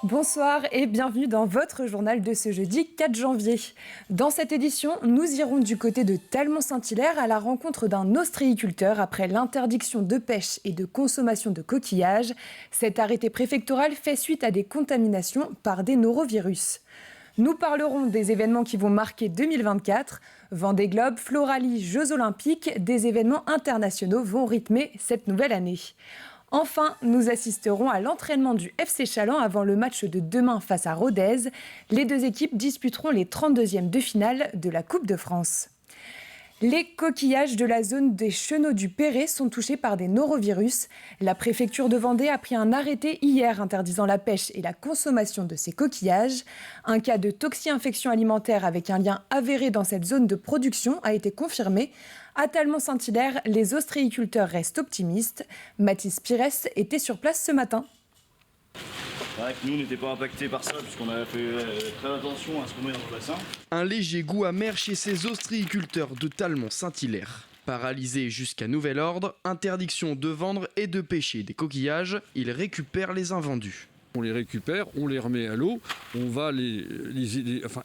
Bonsoir et bienvenue dans votre journal de ce jeudi 4 janvier. Dans cette édition, nous irons du côté de Talmont-Saint-Hilaire à la rencontre d'un ostréiculteur après l'interdiction de pêche et de consommation de coquillages. Cet arrêté préfectoral fait suite à des contaminations par des norovirus. Nous parlerons des événements qui vont marquer 2024. Vendée Globe, Floralie, Jeux Olympiques, des événements internationaux vont rythmer cette nouvelle année. Enfin, nous assisterons à l'entraînement du FC Challans avant le match de demain face à Rodez. Les deux équipes disputeront les 32e de finale de la Coupe de France. Les coquillages de la zone des Chenaux du Perret sont touchés par des norovirus. La préfecture de Vendée a pris un arrêté hier interdisant la pêche et la consommation de ces coquillages. Un cas de toxi-infection alimentaire avec un lien avéré dans cette zone de production a été confirmé. À Talmont-Saint-Hilaire, les ostréiculteurs restent optimistes. Mathis Pires était sur place ce matin. C'est vrai que nous, on n'était pas impactés par ça, puisqu'on avait fait très attention à ce qu'on met dans le bassin. Un léger goût amer chez ces ostréiculteurs de Talmont-Saint-Hilaire. Paralysés jusqu'à nouvel ordre, interdiction de vendre et de pêcher des coquillages, ils récupèrent les invendus. On les récupère, on les remet à l'eau, on va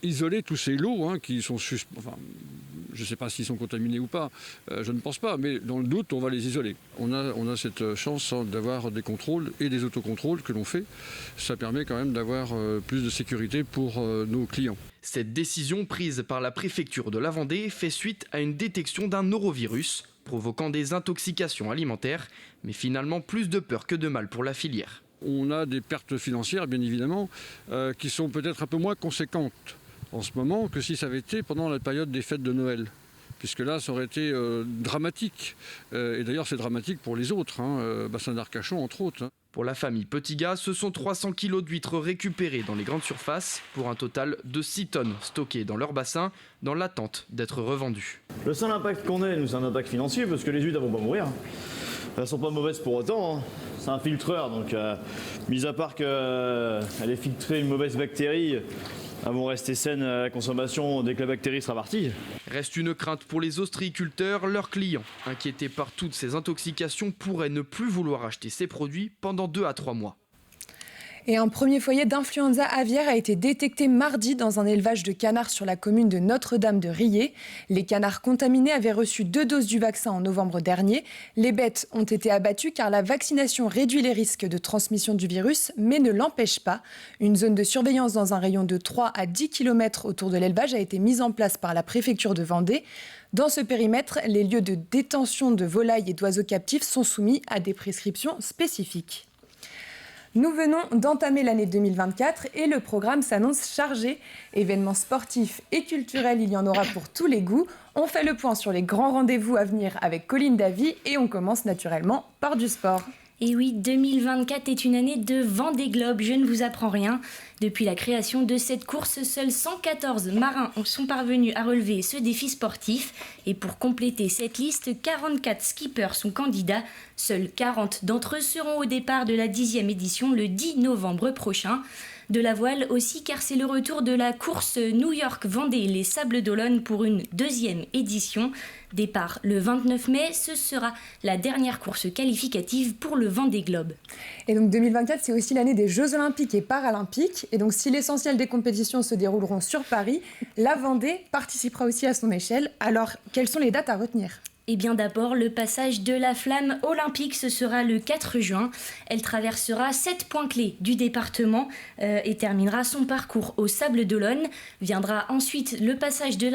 isoler tous ces lots qui sont je ne sais pas s'ils sont contaminés ou pas, je ne pense pas, mais dans le doute, on va les isoler. On a cette chance d'avoir des contrôles et des autocontrôles que l'on fait. Ça permet quand même d'avoir plus de sécurité pour nos clients. Cette décision prise par la préfecture de la Vendée fait suite à une détection d'un norovirus, provoquant des intoxications alimentaires, mais finalement plus de peur que de mal pour la filière. On a des pertes financières, bien évidemment, qui sont peut-être un peu moins conséquentes en ce moment que si ça avait été pendant la période des fêtes de Noël. Puisque là, ça aurait été dramatique. Et d'ailleurs, c'est dramatique pour les autres, Bassin d'Arcachon, entre autres. Pour la famille Petiga, ce sont 300 kg d'huîtres récupérées dans les grandes surfaces, pour un total de 6 tonnes stockées dans leur bassin, dans l'attente d'être revendues. Le seul impact qu'on ait, nous, c'est un impact financier, parce que les huîtres, elles vont pas mourir. Elles sont pas mauvaises pour autant. C'est un filtreur, donc mis à part qu'elle ait filtré une mauvaise bactérie, elles vont rester saines à la consommation dès que la bactérie sera partie. Reste une crainte pour les ostréiculteurs, leurs clients. Inquiétés par toutes ces intoxications, pourraient ne plus vouloir acheter ces produits pendant 2 à 3 mois. Et un premier foyer d'influenza aviaire a été détecté mardi dans un élevage de canards sur la commune de Notre-Dame-de-Riez. Les canards contaminés avaient reçu 2 doses du vaccin en novembre dernier. Les bêtes ont été abattues car la vaccination réduit les risques de transmission du virus, mais ne l'empêche pas. Une zone de surveillance dans un rayon de 3 à 10 km autour de l'élevage a été mise en place par la préfecture de Vendée. Dans ce périmètre, les lieux de détention de volailles et d'oiseaux captifs sont soumis à des prescriptions spécifiques. Nous venons d'entamer l'année 2024 et le programme s'annonce chargé. Événements sportifs et culturels, il y en aura pour tous les goûts. On fait le point sur les grands rendez-vous à venir avec Colline Davy et on commence naturellement par du sport. Et oui, 2024 est une année de Vendée Globe, je ne vous apprends rien. Depuis la création de cette course, seuls 114 marins sont parvenus à relever ce défi sportif. Et pour compléter cette liste, 44 skippers sont candidats. Seuls 40 d'entre eux seront au départ de la 10e édition le 10 novembre prochain. De la voile aussi, car c'est le retour de la course New York-Vendée les Sables d'Olonne pour une 2e édition. Départ le 29 mai, ce sera la dernière course qualificative pour le Vendée Globe. Et donc 2024, c'est aussi l'année des Jeux Olympiques et Paralympiques. Et donc si l'essentiel des compétitions se dérouleront sur Paris, la Vendée participera aussi à son échelle. Alors, quelles sont les dates à retenir ? Eh bien d'abord, le passage de la flamme olympique, ce sera le 4 juin. Elle traversera 7 points clés du département et terminera son parcours au Sables d'Olonne. Viendra ensuite le passage de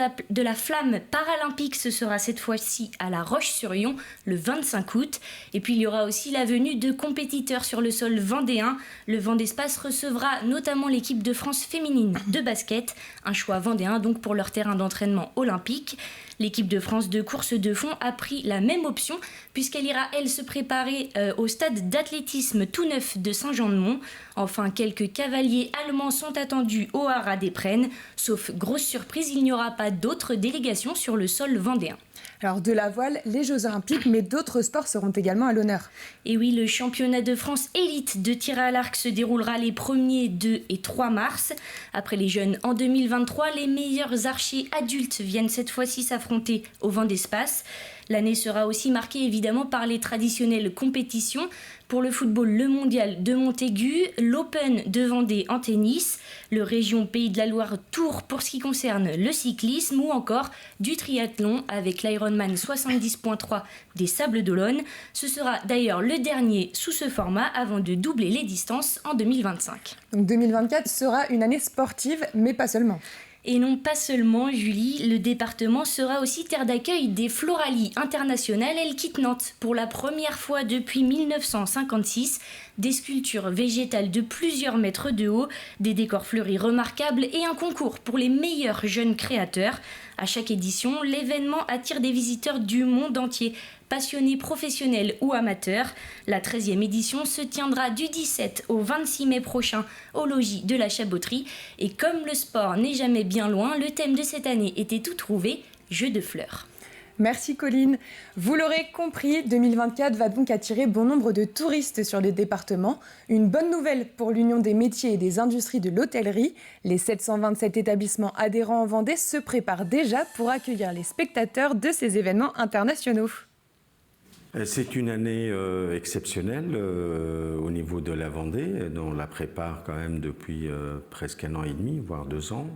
la flamme paralympique, ce sera cette fois-ci à La Roche-sur-Yon le 25 août. Et puis il y aura aussi la venue de compétiteurs sur le sol vendéen. Le Vendespace recevra notamment l'équipe de France féminine de basket, un choix vendéen donc pour leur terrain d'entraînement olympique. L'équipe de France de course de fond a pris la même option puisqu'elle ira, elle, se préparer au stade d'athlétisme tout neuf de Saint-Jean-de-Mont. Enfin, quelques cavaliers allemands sont attendus au Haras des Prennes. Sauf grosse surprise, il n'y aura pas d'autres délégations sur le sol vendéen. Alors de la voile, les Jeux Olympiques, mais d'autres sports seront également à l'honneur. Et oui, le championnat de France élite de tir à l'arc se déroulera les 1er, 2 et 3 mars. Après les jeunes en 2023, les meilleurs archers adultes viennent cette fois-ci s'affronter au Vendespace. L'année sera aussi marquée évidemment par les traditionnelles compétitions. Pour le football, le mondial de Montaigu, l'Open de Vendée en tennis, le région Pays de la Loire Tour pour ce qui concerne le cyclisme ou encore du triathlon avec l'Ironman 70.3 des Sables d'Olonne. Ce sera d'ailleurs le dernier sous ce format avant de doubler les distances en 2025. Donc 2024 sera une année sportive, mais pas seulement. Et non pas seulement, Julie, le département sera aussi terre d'accueil des Floralies internationales. Elle quitte Nantes pour la première fois depuis 1956. Des sculptures végétales de plusieurs mètres de haut, des décors fleuris remarquables et un concours pour les meilleurs jeunes créateurs. À chaque édition, l'événement attire des visiteurs du monde entier, passionnés professionnels ou amateurs. La 13e édition se tiendra du 17 au 26 mai prochain au logis de la Chaboterie. Et comme le sport n'est jamais bien loin, le thème de cette année était tout trouvé, jeu de fleurs. Merci Colline. Vous l'aurez compris, 2024 va donc attirer bon nombre de touristes sur les départements. Une bonne nouvelle pour l'Union des métiers et des industries de l'hôtellerie. Les 727 établissements adhérents en Vendée se préparent déjà pour accueillir les spectateurs de ces événements internationaux. C'est une année exceptionnelle au niveau de la Vendée, dont on la prépare quand même depuis presque 1 an et demi, voire 2 ans,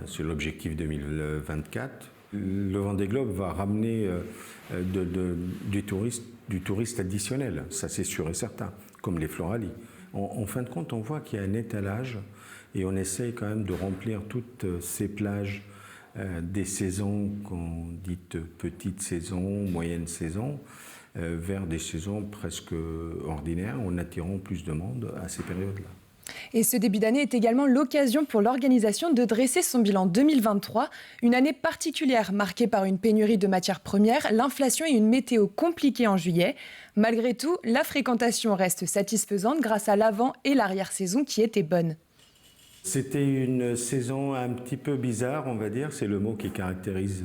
sur l'objectif 2024. Le Vendée Globe va ramener du touriste additionnel, ça c'est sûr et certain, comme les Floralies. En fin de compte, on voit qu'il y a un étalage et on essaye quand même de remplir toutes ces plages des saisons qu'on dit petites saisons, moyennes saisons, vers des saisons presque ordinaires en attirant plus de monde à ces périodes-là. Et ce début d'année est également l'occasion pour l'organisation de dresser son bilan 2023, une année particulière marquée par une pénurie de matières premières, l'inflation et une météo compliquée en juillet. Malgré tout, la fréquentation reste satisfaisante grâce à l'avant- et l'arrière-saison qui étaient bonnes. C'était une saison un petit peu bizarre, on va dire, c'est le mot qui caractérise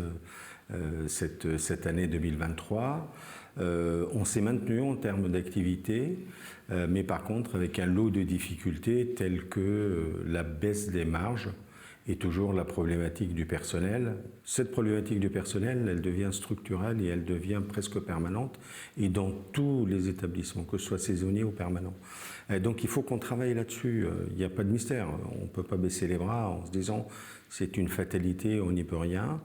cette année 2023. On s'est maintenu en termes d'activité, mais par contre avec un lot de difficultés telles que la baisse des marges et toujours la problématique du personnel. Cette problématique du personnel, elle devient structurelle et elle devient presque permanente, et dans tous les établissements, que ce soit saisonnier ou permanent. Donc il faut qu'on travaille là-dessus, il n'y a pas de mystère, on ne peut pas baisser les bras en se disant c'est une fatalité, on n'y peut rien.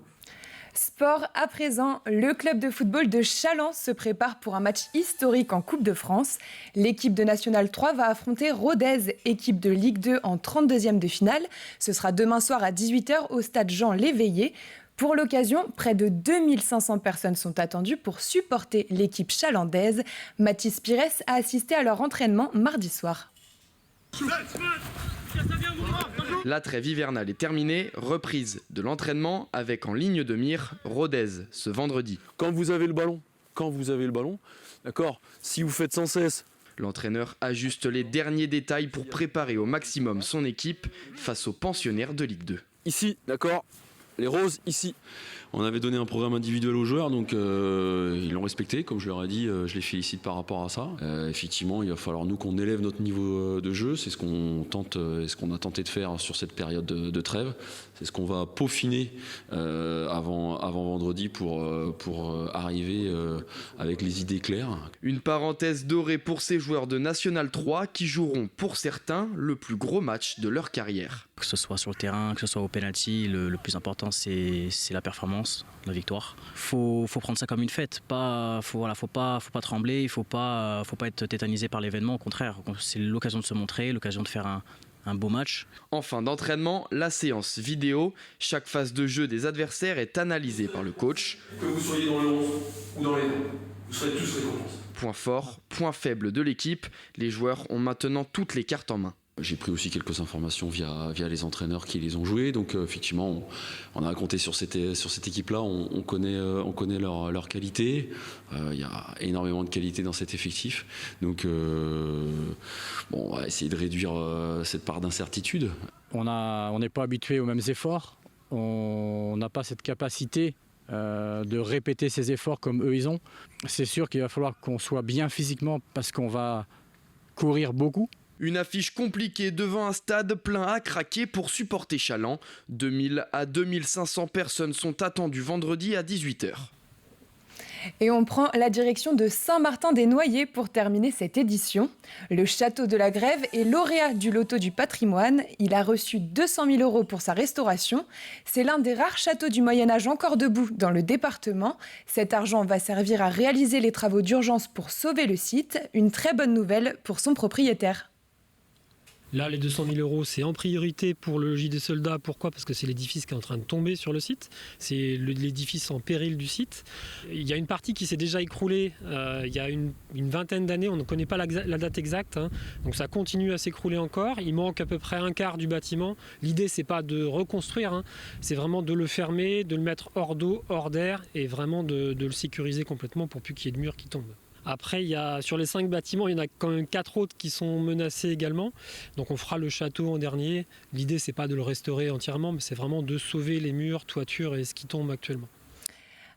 Sport à présent, le club de football de Challans se prépare pour un match historique en Coupe de France. L'équipe de National 3 va affronter Rodez, équipe de Ligue 2 en 32e de finale. Ce sera demain soir à 18h au stade Jean Léveillé. Pour l'occasion, près de 2500 personnes sont attendues pour supporter l'équipe chalandaise. Mathis Pires a assisté à leur entraînement mardi soir. La trêve hivernale est terminée, reprise de l'entraînement avec en ligne de mire Rodez ce vendredi. Quand vous avez le ballon, d'accord, si vous faites sans cesse. L'entraîneur ajuste les derniers détails pour préparer au maximum son équipe face aux pensionnaires de Ligue 2. Ici, d'accord, les roses, ici. On avait donné un programme individuel aux joueurs, donc ils l'ont respecté. Comme je leur ai dit, je les félicite par rapport à ça. Effectivement, il va falloir nous qu'on élève notre niveau de jeu. C'est ce qu'on tente, ce qu'on a tenté de faire sur cette période de trêve. C'est ce qu'on va peaufiner avant vendredi pour arriver avec les idées claires. Une parenthèse dorée pour ces joueurs de National 3 qui joueront pour certains le plus gros match de leur carrière. Que ce soit sur le terrain, que ce soit au penalty, le plus important c'est la performance, la victoire. Faut prendre ça comme une fête, faut pas trembler, faut pas être tétanisé par l'événement, au contraire, c'est l'occasion de se montrer, l'occasion de faire un beau match. En fin d'entraînement, la séance vidéo, chaque phase de jeu des adversaires est analysée par le coach. Que vous soyez dans le 11 ou dans les 2, vous serez tous récompensés. Point fort, point faible de l'équipe, les joueurs ont maintenant toutes les cartes en main. J'ai pris aussi quelques informations via les entraîneurs qui les ont joués. Donc effectivement, on a compté sur cette équipe-là. On connaît leur qualité. Il y a énormément de qualité dans cet effectif. Donc on va essayer de réduire cette part d'incertitude. On n'est pas habitué aux mêmes efforts. On n'a pas cette capacité de répéter ces efforts comme eux ils ont. C'est sûr qu'il va falloir qu'on soit bien physiquement parce qu'on va courir beaucoup. Une affiche compliquée devant un stade plein à craquer pour supporter Challans. 2000 à 2500 personnes sont attendues vendredi à 18h. Et on prend la direction de Saint-Martin-des-Noyers pour terminer cette édition. Le château de la Grève est lauréat du loto du patrimoine. Il a reçu 200 000 € pour sa restauration. C'est l'un des rares châteaux du Moyen-Âge encore debout dans le département. Cet argent va servir à réaliser les travaux d'urgence pour sauver le site. Une très bonne nouvelle pour son propriétaire. Là, les 200 000 €, c'est en priorité pour le logis des soldats. Pourquoi ? Parce que c'est l'édifice qui est en train de tomber sur le site. C'est l'édifice en péril du site. Il y a une partie qui s'est déjà écroulée il y a une vingtaine d'années. On ne connaît pas la date exacte. Hein. Donc ça continue à s'écrouler encore. Il manque à peu près un quart du bâtiment. L'idée, c'est pas de reconstruire. Hein. C'est vraiment de le fermer, de le mettre hors d'eau, hors d'air et vraiment de le sécuriser complètement pour plus qu'il y ait de murs qui tombent. Après, sur les 5 bâtiments, il y en a quand même 4 autres qui sont menacés également. Donc on fera le château en dernier. L'idée, c'est pas de le restaurer entièrement, mais c'est vraiment de sauver les murs, toitures et ce qui tombe actuellement.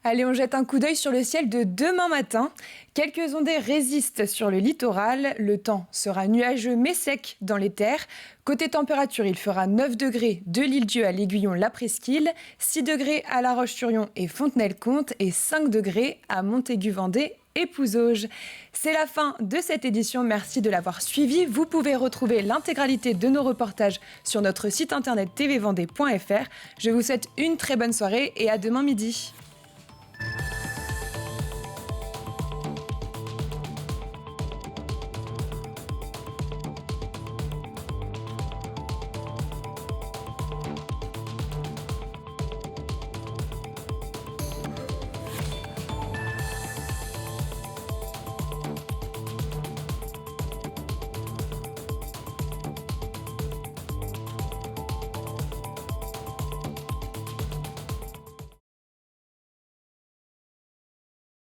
Allez, on jette un coup d'œil sur le ciel de demain matin. Quelques ondées résistent sur le littoral. Le temps sera nuageux mais sec dans les terres. Côté température, il fera 9 degrés de l'Île-Dieu à l'Aiguillon-la Presqu'île, 6 degrés à La Roche-sur-Yon et Fontenay-le-Comte et 5 degrés à Montaigu-Vendée et Pouzauges. C'est la fin de cette édition. Merci de l'avoir suivi. Vous pouvez retrouver l'intégralité de nos reportages sur notre site internet tvvendée.fr. Je vous souhaite une très bonne soirée et à demain midi.